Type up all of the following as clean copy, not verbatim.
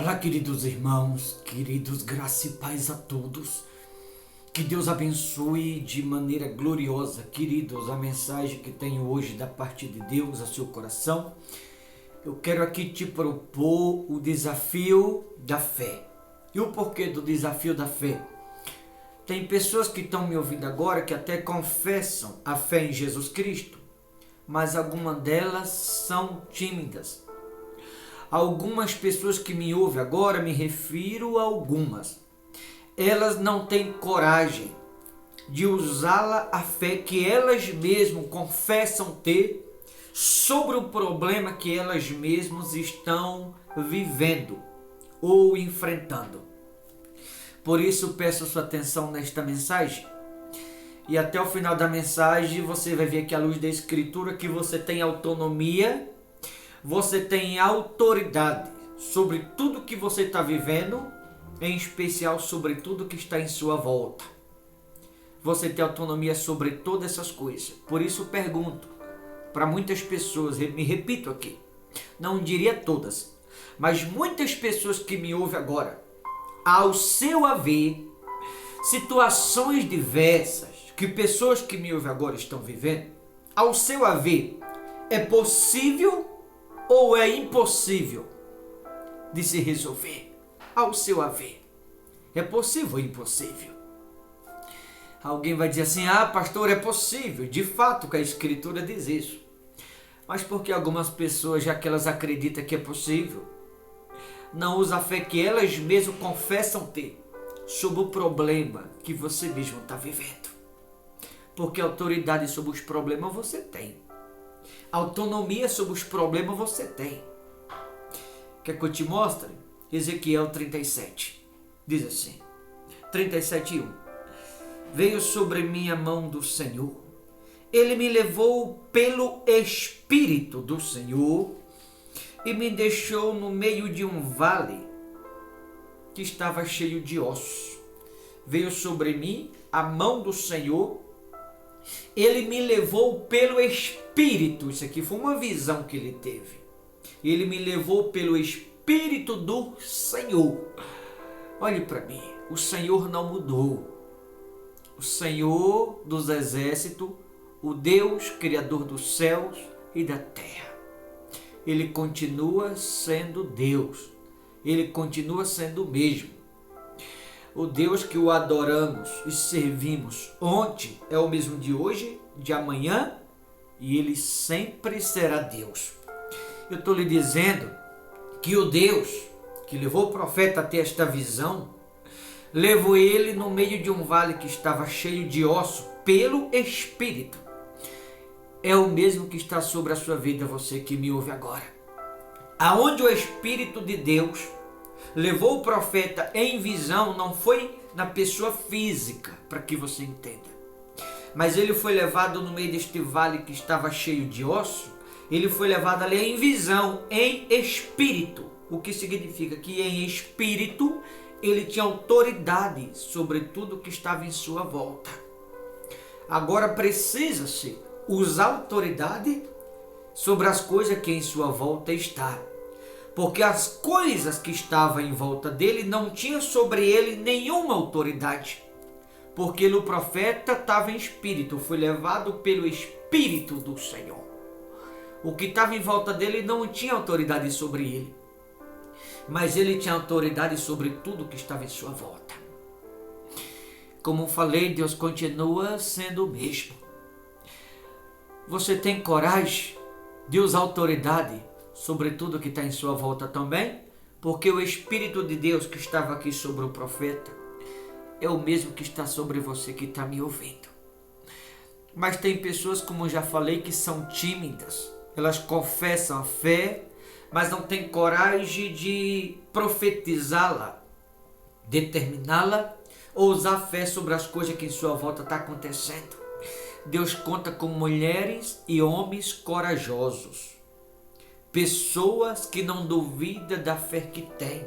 Olá, queridos irmãos, queridos, graça e paz a todos. Que Deus abençoe de maneira gloriosa, queridos, a mensagem que tenho hoje da parte de Deus a seu coração. Eu quero aqui te propor o desafio da fé. E o porquê do desafio da fé? Tem pessoas que estão me ouvindo agora que até confessam a fé em Jesus Cristo, mas algumas delas são tímidas. Algumas pessoas que me ouvem agora, me refiro a algumas, elas não têm coragem de usá-la, a fé que elas mesmas confessam ter sobre o problema que elas mesmas estão vivendo ou enfrentando. Por isso peço sua atenção nesta mensagem e até o final da mensagem você vai ver aqui à luz da Escritura que você tem autonomia, você tem autoridade sobre tudo que você está vivendo, em especial sobre tudo que está em sua volta. Você tem autonomia sobre todas essas coisas. Por isso pergunto para muitas pessoas, me repito aqui, não diria todas, mas muitas pessoas que me ouvem agora, ao seu haver, situações diversas que pessoas que me ouvem agora estão vivendo, ao seu haver, é possível ou é impossível de se resolver? Ao seu haver, é possível ou impossível? Alguém vai dizer assim, pastor, é possível. De fato que a Escritura diz isso. Mas porque algumas pessoas, já que elas acreditam que é possível, não usam a fé que elas mesmas confessam ter sobre o problema que você mesmo está vivendo? Porque autoridade sobre os problemas você tem. Autonomia sobre os problemas você tem. Quer que eu te mostre? Ezequiel 37. Diz assim, 37:1. Veio sobre mim a mão do Senhor. Ele me levou pelo Espírito do Senhor e me deixou no meio de um vale que estava cheio de ossos. Veio sobre mim a mão do Senhor. Ele me levou pelo Espírito. Isso aqui foi uma visão que ele teve. Ele me levou pelo Espírito do Senhor. Olhe para mim. O Senhor não mudou. O Senhor dos exércitos, o Deus Criador dos céus e da terra. Ele continua sendo Deus. Ele continua sendo o mesmo. O Deus que o adoramos e servimos ontem é o mesmo de hoje, de amanhã, e Ele sempre será Deus. Eu estou lhe dizendo que o Deus que levou o profeta a ter esta visão, levou ele no meio de um vale que estava cheio de ossos pelo Espírito. É o mesmo que está sobre a sua vida, você que me ouve agora. Aonde o Espírito de Deus levou o profeta em visão, não foi na pessoa física, para que você entenda. Mas ele foi levado no meio deste vale que estava cheio de osso, ele foi levado ali em visão, em espírito. O que significa que em espírito ele tinha autoridade sobre tudo que estava em sua volta. Agora precisa-se usar autoridade sobre as coisas que em sua volta está. Porque as coisas que estavam em volta dele não tinham sobre ele nenhuma autoridade. Porque o profeta estava em espírito, foi levado pelo Espírito do Senhor. O que estava em volta dele não tinha autoridade sobre ele. Mas ele tinha autoridade sobre tudo que estava em sua volta. Como falei, Deus continua sendo o mesmo. Você tem coragem de usar autoridade sobre tudo que está em sua volta também? Porque o Espírito de Deus que estava aqui sobre o profeta é o mesmo que está sobre você que está me ouvindo. Mas tem pessoas, como já falei, que são tímidas. Elas confessam a fé, mas não têm coragem de profetizá-la, determiná-la, ou usar fé sobre as coisas que em sua volta está acontecendo. Deus conta com mulheres e homens corajosos. Pessoas que não duvidam da fé que têm.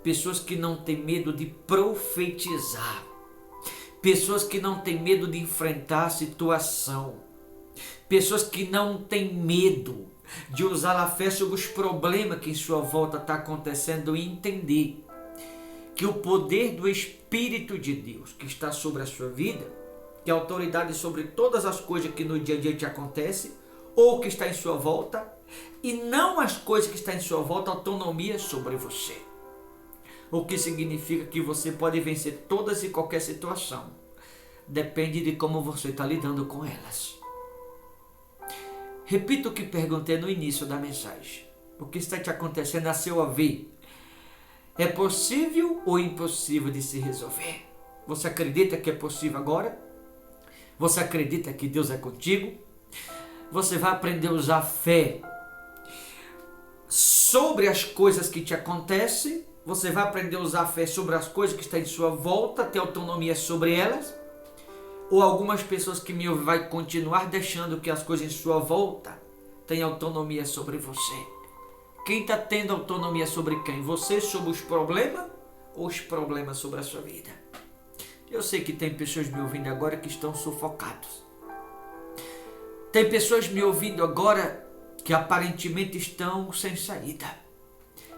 Pessoas que não têm medo de profetizar. Pessoas que não têm medo de enfrentar a situação. Pessoas que não têm medo de usar a fé sobre os problemas que em sua volta está acontecendo e entender que o poder do Espírito de Deus que está sobre a sua vida, que é autoridade sobre todas as coisas que no dia a dia te acontecem ou que está em sua volta, e não as coisas que estão em sua volta, autonomia sobre você. O que significa que você pode vencer todas e qualquer situação. Depende de como você está lidando com elas. Repito o que perguntei no início da mensagem. O que está te acontecendo a seu ver é possível ou impossível de se resolver? Você acredita que é possível agora? Você acredita que Deus é contigo? Você vai aprender a usar fé sobre as coisas que te acontecem? Você vai aprender a usar fé sobre as coisas que estão em sua volta, ter autonomia sobre elas? Ou algumas pessoas que me ouvem vai continuar deixando que as coisas em sua volta tenham autonomia sobre você? Quem está tendo autonomia sobre quem? Você sobre os problemas ou os problemas sobre a sua vida? Eu sei que tem pessoas me ouvindo agora que estão sufocados. Tem pessoas me ouvindo agora que aparentemente estão sem saída.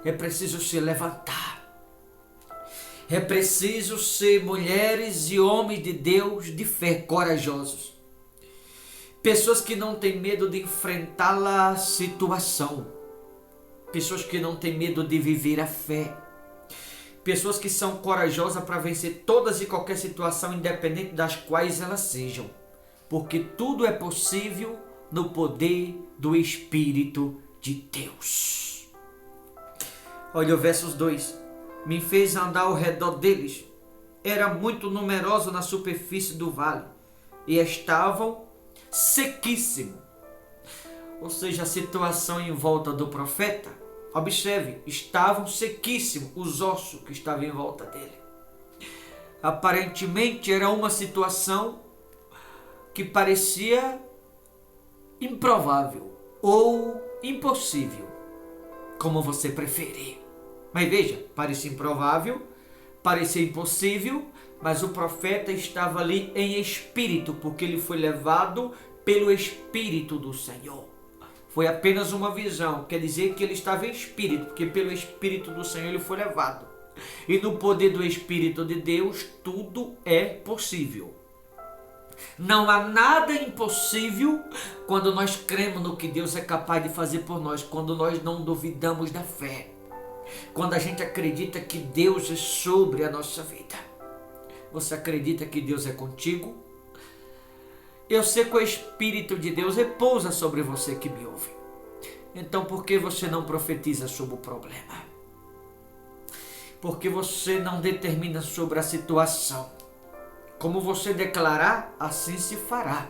É preciso se levantar. É preciso ser mulheres e homens de Deus de fé, corajosos. Pessoas que não têm medo de enfrentar a situação. Pessoas que não têm medo de viver a fé. Pessoas que são corajosas para vencer todas e qualquer situação, independente das quais elas sejam. Porque tudo é possível no poder do Espírito de Deus. Olha o versos 2. Me fez andar ao redor deles. Era muito numeroso na superfície do vale e estavam sequíssimos. Ou seja, a situação em volta do profeta, observe, estavam sequíssimos os ossos que estavam em volta dele. Aparentemente era uma situação que parecia improvável ou impossível, como você preferir. Mas veja, parecia improvável, parecia impossível, mas o profeta estava ali em espírito, porque ele foi levado pelo Espírito do Senhor. Foi apenas uma visão, quer dizer que ele estava em espírito, porque pelo Espírito do Senhor ele foi levado. E no poder do Espírito de Deus, tudo é possível. Não há nada impossível quando nós cremos no que Deus é capaz de fazer por nós, quando nós não duvidamos da fé. Quando a gente acredita que Deus é sobre a nossa vida. Você acredita que Deus é contigo? Eu sei que o Espírito de Deus repousa sobre você que me ouve. Então por que você não profetiza sobre o problema? Por que você não determina sobre a situação? Como você declarar, assim se fará.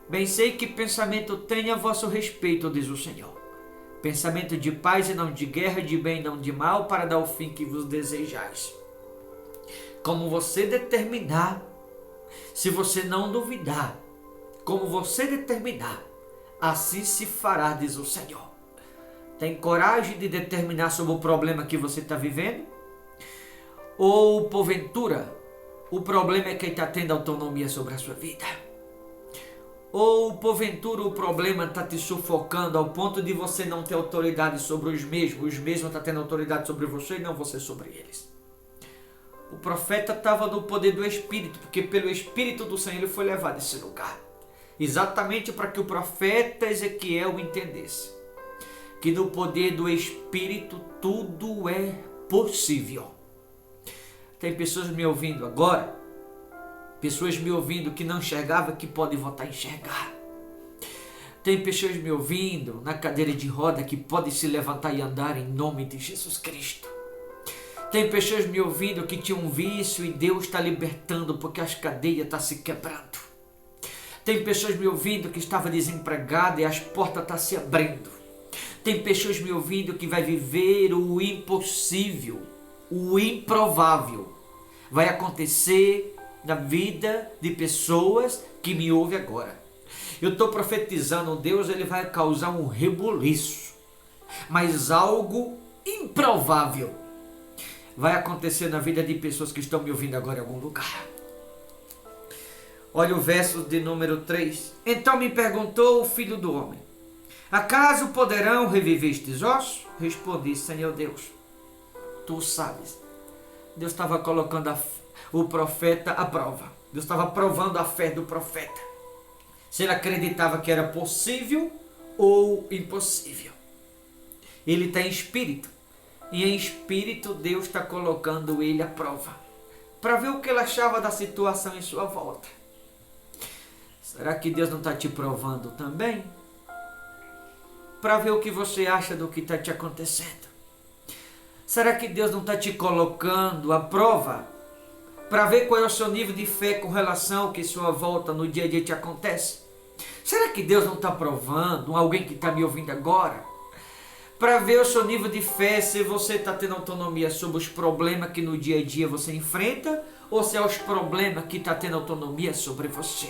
Bem sei que pensamento tenha a vosso respeito, diz o Senhor. Pensamento de paz e não de guerra, de bem e não de mal, para dar o fim que vos desejais. Como você determinar, se você não duvidar, como você determinar, assim se fará, diz o Senhor. Tem coragem de determinar sobre o problema que você está vivendo? Ou, porventura, o problema é quem está tendo autonomia sobre a sua vida? Ou, porventura, o problema está te sufocando ao ponto de você não ter autoridade sobre os mesmos estão tendo autoridade sobre você e não você sobre eles? O profeta estava no poder do Espírito, porque pelo Espírito do Senhor ele foi levado a esse lugar. Exatamente para que o profeta Ezequiel entendesse que no poder do Espírito tudo é possível. Tem pessoas me ouvindo agora, pessoas me ouvindo que não enxergavam, que podem voltar a enxergar. Tem pessoas me ouvindo na cadeira de roda que podem se levantar e andar em nome de Jesus Cristo. Tem pessoas me ouvindo que tinham um vício e Deus está libertando porque as cadeias estão se quebrando. Tem pessoas me ouvindo que estava desempregada e as portas estão se abrindo. Tem pessoas me ouvindo que vai viver o impossível, o improvável. Vai acontecer na vida de pessoas que me ouvem agora. Eu estou profetizando, Deus ele vai causar um rebuliço, mas algo improvável vai acontecer na vida de pessoas que estão me ouvindo agora em algum lugar. Olha o verso de número 3. Então me perguntou o filho do homem, Acaso poderão reviver estes ossos? Respondi: Senhor Deus, tu sabes. Deus estava colocando o profeta à prova. Deus estava provando a fé do profeta. Se ele acreditava que era possível ou impossível. Ele está em espírito. E em espírito Deus está colocando ele à prova. Para ver o que ele achava da situação em sua volta. Será que Deus não está te provando também? Para ver o que você acha do que está te acontecendo. Será que Deus não está te colocando à prova? Para ver qual é o seu nível de fé com relação ao que sua volta no dia a dia te acontece? Será que Deus não está provando alguém que está me ouvindo agora? Para ver o seu nível de fé, se você está tendo autonomia sobre os problemas que no dia a dia você enfrenta, ou se é os problemas que está tendo autonomia sobre você.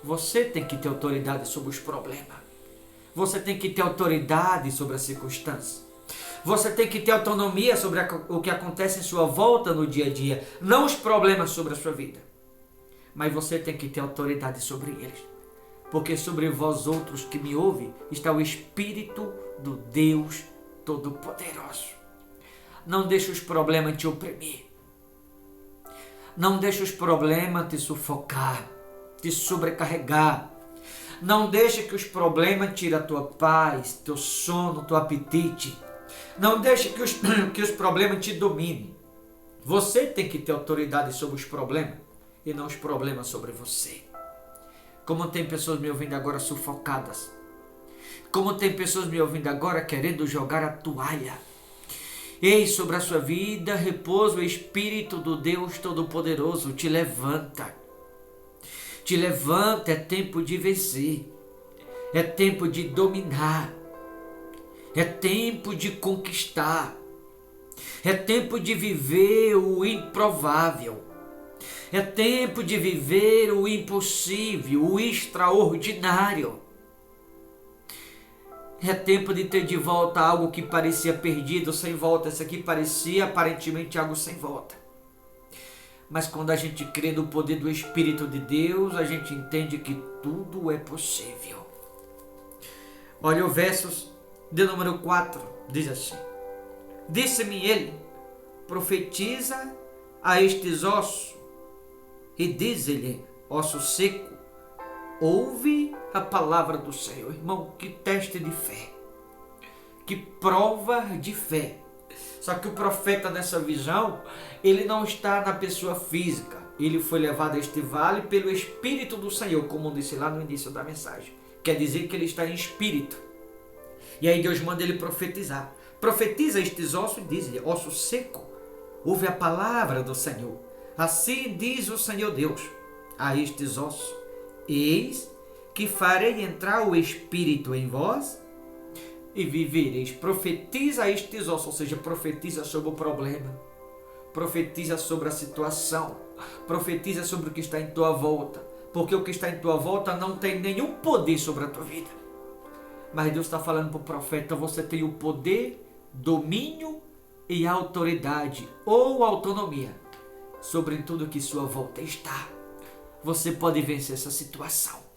Você tem que ter autoridade sobre os problemas. Você tem que ter autoridade sobre as circunstâncias. Você tem que ter autonomia sobre o que acontece em sua volta no dia a dia. Não os problemas sobre a sua vida. Mas você tem que ter autoridade sobre eles. Porque sobre vós outros que me ouvem está o Espírito do Deus Todo-Poderoso. Não deixe os problemas te oprimir. Não deixe os problemas te sufocar, te sobrecarregar. Não deixe que os problemas tirem a tua paz, teu sono, teu apetite. Não deixe que os problemas te dominem. Você tem que ter autoridade sobre os problemas e não os problemas sobre você. Como tem pessoas me ouvindo agora sufocadas. Como tem pessoas me ouvindo agora querendo jogar a toalha. Ei, sobre a sua vida repousa o Espírito do Deus Todo-Poderoso. Te levanta. Te levanta, é tempo de vencer. É tempo de dominar. É tempo de conquistar. É tempo de viver o improvável. É tempo de viver o impossível, o extraordinário. É tempo de ter de volta algo que parecia perdido, sem volta. Isso aqui parecia aparentemente algo sem volta. Mas quando a gente crê no poder do Espírito de Deus, a gente entende que tudo é possível. Olha o verso de número 4, diz assim: Disse-me ele, profetiza a estes ossos, e diz-lhe, osso seco, ouve a palavra do Senhor. Irmão, que teste de fé, que prova de fé. Só que o profeta nessa visão, ele não está na pessoa física. Ele foi levado a este vale pelo Espírito do Senhor, como disse lá no início da mensagem. Quer dizer que ele está em espírito. E aí Deus manda ele profetizar. Profetiza estes ossos e diz-lhe, osso seco, ouve a palavra do Senhor. Assim diz o Senhor Deus a estes ossos: eis que farei entrar o Espírito em vós e vivereis. Profetiza a estes ossos, ou seja, profetiza sobre o problema. Profetiza sobre a situação. Profetiza sobre o que está em tua volta. Porque o que está em tua volta não tem nenhum poder sobre a tua vida. Mas Deus está falando para o profeta: você tem o poder, domínio e autoridade ou autonomia sobre tudo que sua volta está. Você pode vencer essa situação.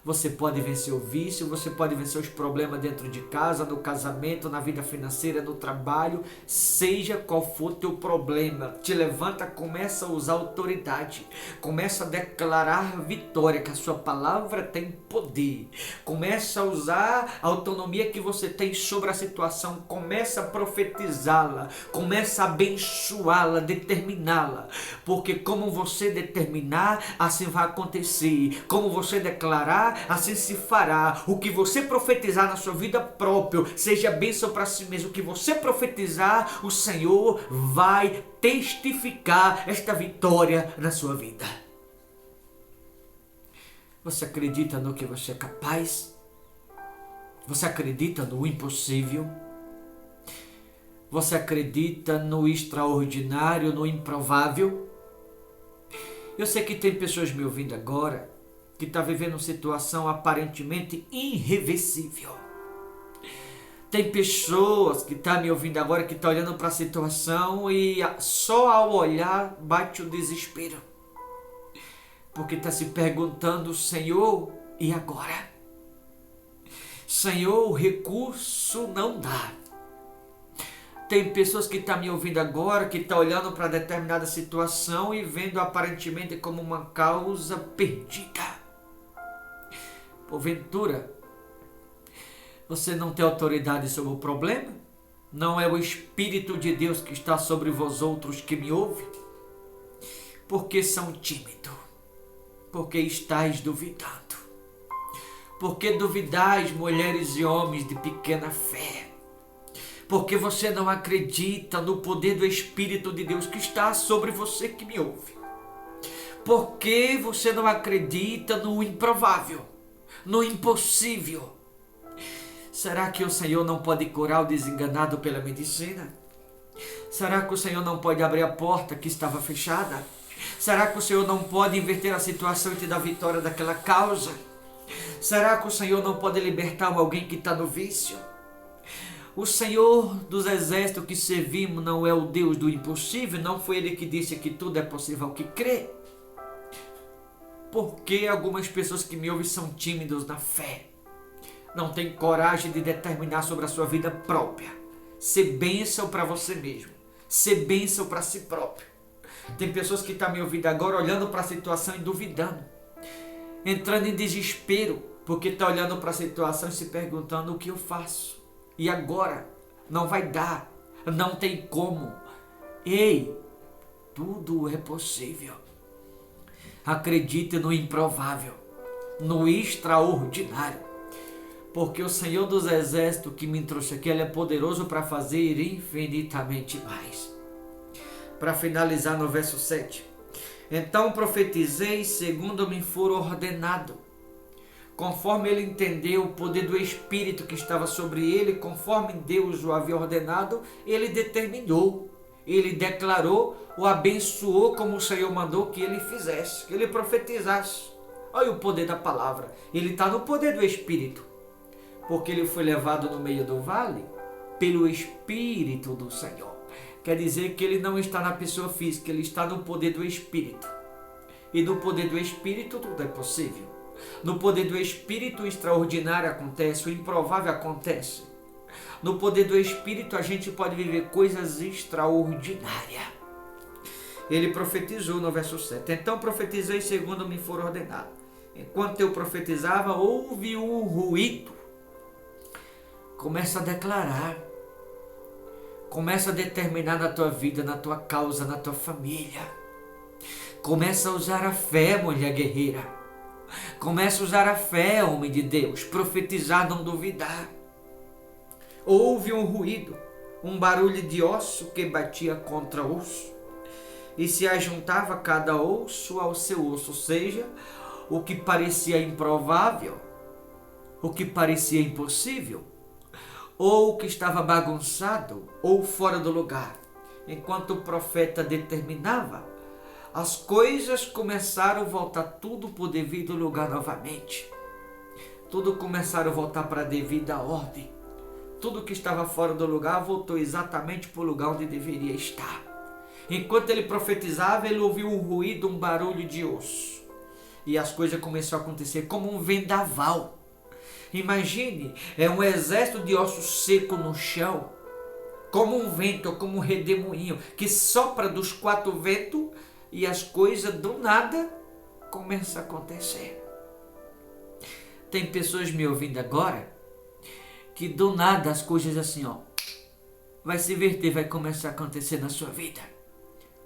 Você pode vencer o vício, você pode vencer os problemas dentro de casa, no casamento, na vida financeira, no trabalho, seja qual for teu problema. Te levanta, começa a usar autoridade, começa a declarar vitória, que a sua palavra tem poder. Começa a usar a autonomia que você tem sobre a situação, começa a profetizá-la, começa a abençoá-la, determiná-la, porque como você determinar, assim vai acontecer. Como você declarar, assim se fará. O que você profetizar na sua vida própria, seja bênção para si mesmo. O que você profetizar, o Senhor vai testificar esta vitória na sua vida. Você acredita no que você é capaz? Você acredita no impossível? Você acredita no extraordinário, no improvável? Eu sei que tem pessoas me ouvindo agora que está vivendo uma situação aparentemente irreversível. Tem pessoas que estão me ouvindo agora que estão olhando para a situação e só ao olhar bate o desespero. Porque está se perguntando: Senhor, e agora? Senhor, o recurso não dá. Tem pessoas que estão me ouvindo agora, que estão olhando para determinada situação e vendo aparentemente como uma causa perdida. Porventura, você não tem autoridade sobre o problema? Não é o Espírito de Deus que está sobre vós outros que me ouvem? Porque são tímidos? Porque estáis duvidando? Porque duvidais, mulheres e homens de pequena fé? Porque você não acredita no poder do Espírito de Deus que está sobre você que me ouve? Porque você não acredita no improvável, no impossível? Será que o Senhor não pode curar o desenganado pela medicina? Será que o Senhor não pode abrir a porta que estava fechada? Será que o Senhor não pode inverter a situação e te dar vitória daquela causa? Será que o Senhor não pode libertar alguém que está no vício? O Senhor dos exércitos que servimos não é o Deus do impossível? Não foi Ele que disse que tudo é possível ao que crê? Por que algumas pessoas que me ouvem são tímidos na fé? Não tem coragem de determinar sobre a sua vida própria. Ser bênção para você mesmo. Ser bênção para si próprio. Tem pessoas que estão me ouvindo agora olhando para a situação e duvidando. Entrando em desespero. Porque está olhando para a situação e se perguntando o que eu faço. E agora? Não vai dar. Não tem como. Ei, tudo é possível. Acredite no improvável. No extraordinário. Porque o Senhor dos Exércitos que me trouxe aqui, Ele é poderoso para fazer infinitamente mais. Para finalizar no verso 7. Então profetizei segundo me for ordenado. Conforme ele entendeu o poder do Espírito que estava sobre ele, conforme Deus o havia ordenado, ele determinou, ele declarou, o abençoou como o Senhor mandou que ele fizesse, que ele profetizasse. Olha o poder da palavra, ele está no poder do Espírito, porque ele foi levado no meio do vale pelo Espírito do Senhor. Quer dizer que ele não está na pessoa física, ele está no poder do Espírito. E no poder do Espírito tudo é possível. No poder do Espírito o extraordinário acontece, o improvável acontece. No poder do Espírito a gente pode viver coisas extraordinárias. Ele profetizou no verso 7. Então profetizei segundo me for ordenado. Enquanto eu profetizava, houve um ruído. Começa a declarar. Começa a determinar na tua vida, na tua causa, na tua família. Começa a usar a fé, mulher guerreira. Começa a usar a fé, homem de Deus. Profetizar, não duvidar. Houve um ruído, um barulho de osso que batia contra osso. E se ajuntava cada osso ao seu osso. Ou seja, o que parecia improvável, o que parecia impossível, ou o que estava bagunçado, ou fora do lugar. Enquanto o profeta determinava, as coisas começaram a voltar tudo para o devido lugar novamente. Tudo começaram a voltar para a devida ordem. Tudo que estava fora do lugar voltou exatamente para o lugar onde deveria estar. Enquanto ele profetizava, ele ouviu um ruído, um barulho de osso. E as coisas começaram a acontecer como um vendaval. Imagine, é um exército de ossos secos no chão. Como um vento, como um redemoinho, que sopra dos quatro ventos. E as coisas do nada começam a acontecer. Tem pessoas me ouvindo agora que do nada as coisas assim, vai se verter, vai começar a acontecer na sua vida.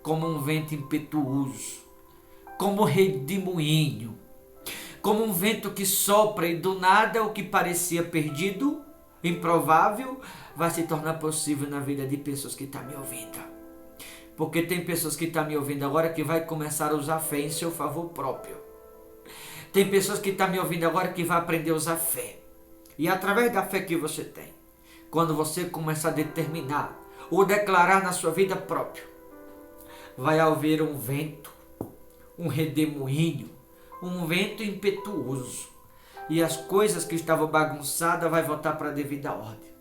Como um vento impetuoso, como um redemoinho, como um vento que sopra e do nada o que parecia perdido, improvável, vai se tornar possível na vida de pessoas que estão me ouvindo. Porque tem pessoas que estão me ouvindo agora que vai começar a usar fé em seu favor próprio. Tem pessoas que estão me ouvindo agora que vai aprender a usar fé. E através da fé que você tem, quando você começar a determinar ou declarar na sua vida própria, vai haver um vento, um redemoinho, um vento impetuoso. E as coisas que estavam bagunçadas vai voltar para a devida ordem.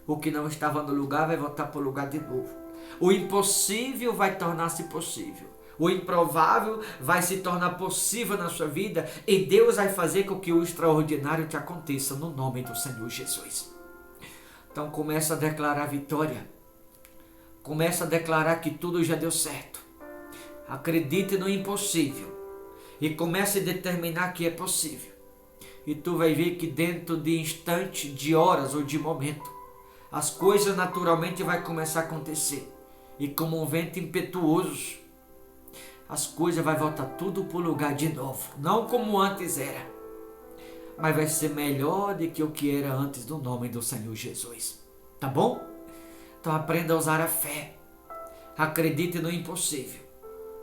O que não estava no lugar vai voltar para o lugar de novo. O impossível vai tornar-se possível. O improvável vai se tornar possível na sua vida e Deus vai fazer com que o extraordinário te aconteça no nome do Senhor Jesus. Então começa a declarar vitória. Começa a declarar que tudo já deu certo. Acredite no impossível e comece a determinar que é possível. E tu vai ver que dentro de instante, de horas ou de momento, as coisas naturalmente vão começar a acontecer. E como um vento impetuoso, as coisas vão voltar tudo para o lugar de novo. Não como antes era, mas vai ser melhor do que o que era antes, no nome do Senhor Jesus. Tá bom? Então aprenda a usar a fé. Acredite no impossível.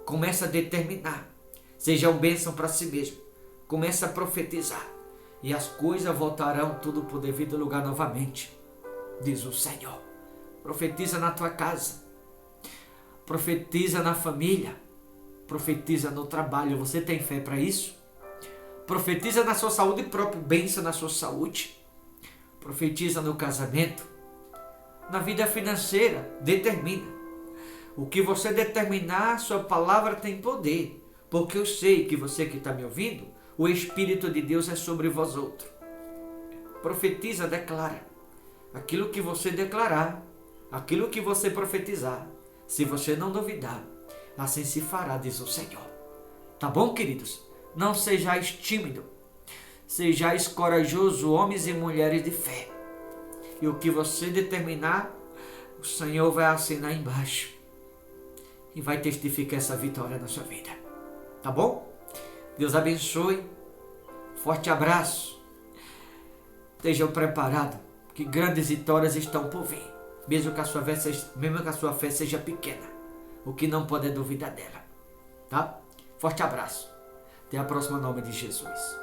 Comece a determinar. Seja uma bênção para si mesmo. Comece a profetizar. E as coisas voltarão tudo para o devido lugar novamente, diz o Senhor. Profetiza na tua casa. Profetiza na família. Profetiza no trabalho. Você tem fé para isso? Profetiza na sua saúde própria. Bênção na sua saúde. Profetiza no casamento. Na vida financeira. Determina. O que você determinar, sua palavra tem poder. Porque eu sei que você que está me ouvindo, o Espírito de Deus é sobre vós outros. Profetiza, declara. Aquilo que você declarar, aquilo que você profetizar, se você não duvidar, assim se fará, diz o Senhor. Tá bom, queridos? Não sejais tímido. Sejais corajoso, homens e mulheres de fé. E o que você determinar, o Senhor vai assinar embaixo. E vai testificar essa vitória na sua vida. Tá bom? Deus abençoe. Forte abraço. Estejam preparados, que grandes vitórias estão por vir. Mesmo que a sua fé seja pequena. O que não pode é duvidar dela. Tá? Forte abraço. Até a próxima, em nome de Jesus.